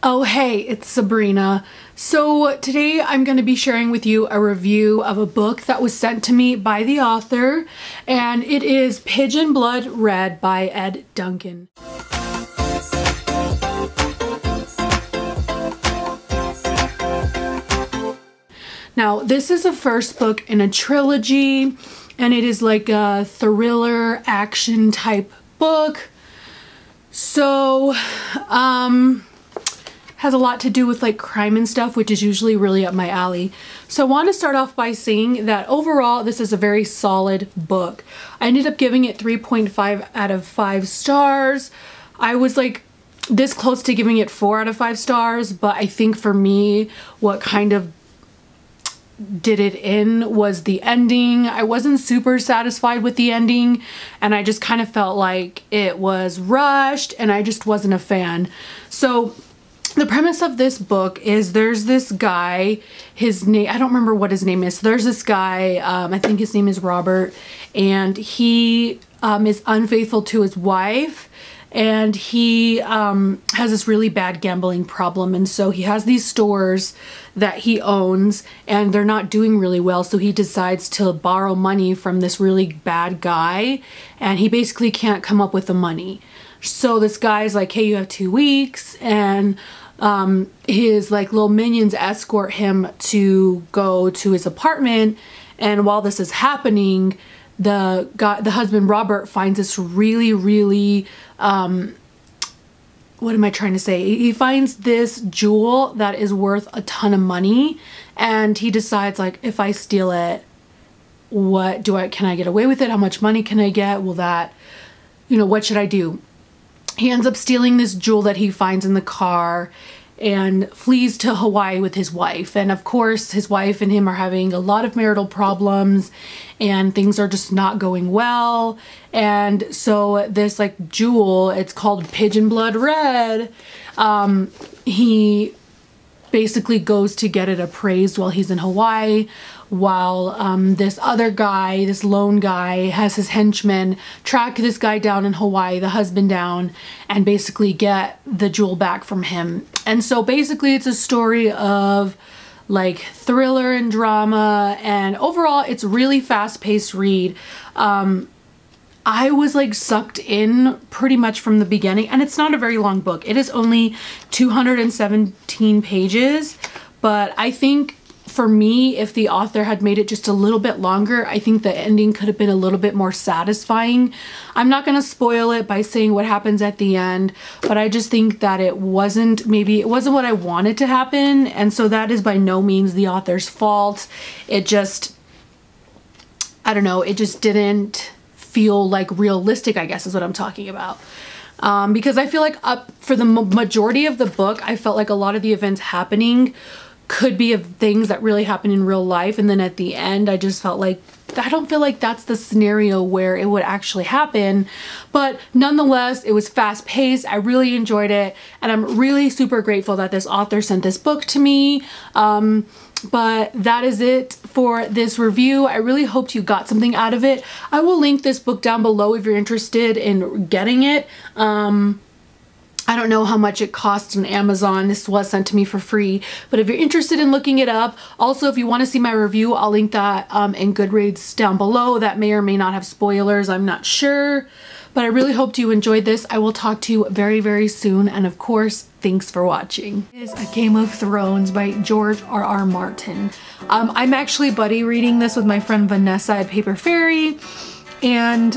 Oh hey, it's Sabrina. So today I'm going to be sharing with you a review of a book that was sent to me by the author, and it is Pigeon Blood Red by Ed Duncan. Now this is the first book in a trilogy, and it is like a thriller action type book. So has a lot to do with like crime and stuff, which is usually really up my alley. So I want to start off by saying that overall this is a very solid book. I ended up giving it 3.5 out of 5 stars. I was like this close to giving it 4 out of 5 stars, but I think for me what kind of did it in was the ending. I wasn't super satisfied with the ending, and I just kind of felt like it was rushed and I just wasn't a fan. So the premise of this book is there's this guy, his name, I don't remember what his name is. There's this guy, I think his name is Robert, and he is unfaithful to his wife, and he has this really bad gambling problem, and so he has these stores that he owns and they're not doing really well, so he decides to borrow money from this really bad guy, and he basically can't come up with the money. So this guy's like, hey, you have 2 weeks, and his like little minions escort him to go to his apartment. And while this is happening, the husband Robert finds this really what am I trying to say? He finds this jewel that is worth a ton of money, and he decides like, if I steal it, can I get away with it? How much money can I get? Will that, what should I do? He ends up stealing this jewel that he finds in the car and flees to Hawaii with his wife. And of course, his wife and him are having a lot of marital problems and things are just not going well. And so this like jewel, it's called Pigeon Blood Red. He basically goes to get it appraised while he's in Hawaii, while this other guy, this lone guy, has his henchmen track this guy down in Hawaii, the husband down, and basically get the jewel back from him. And so basically it's a story of like thriller and drama, and overall it's really fast-paced read. I was like sucked in pretty much from the beginning, and it's not a very long book. It is only 217 pages, but I think for me, if the author had made it just a little bit longer, I think the ending could have been a little bit more satisfying. I'm not going to spoil it by saying what happens at the end, but I just think that it wasn't what I wanted to happen, and so that is by no means the author's fault. It just, I don't know, it just didn't feel like realistic, I guess is what I'm talking about. Because I feel like for the majority of the book, I felt like a lot of the events happening could be of things that really happen in real life, and then at the end I just felt like I don't feel like that's the scenario where it would actually happen. But nonetheless, it was fast-paced. I really enjoyed it, and I'm really super grateful that this author sent this book to me. But that is it for this review. I really hoped you got something out of it. I will link this book down below if you're interested in getting it. I don't know how much it costs on Amazon. This was sent to me for free, but if you're interested in looking it up, also if you want to see my review, I'll link that in Goodreads down below. That may or may not have spoilers, I'm not sure, but I really hope you enjoyed this. I will talk to you very soon, and of course, thanks for watching. This is A Game of Thrones by George R.R. Martin. I'm actually buddy reading this with my friend Vanessa at Paper Fairy, and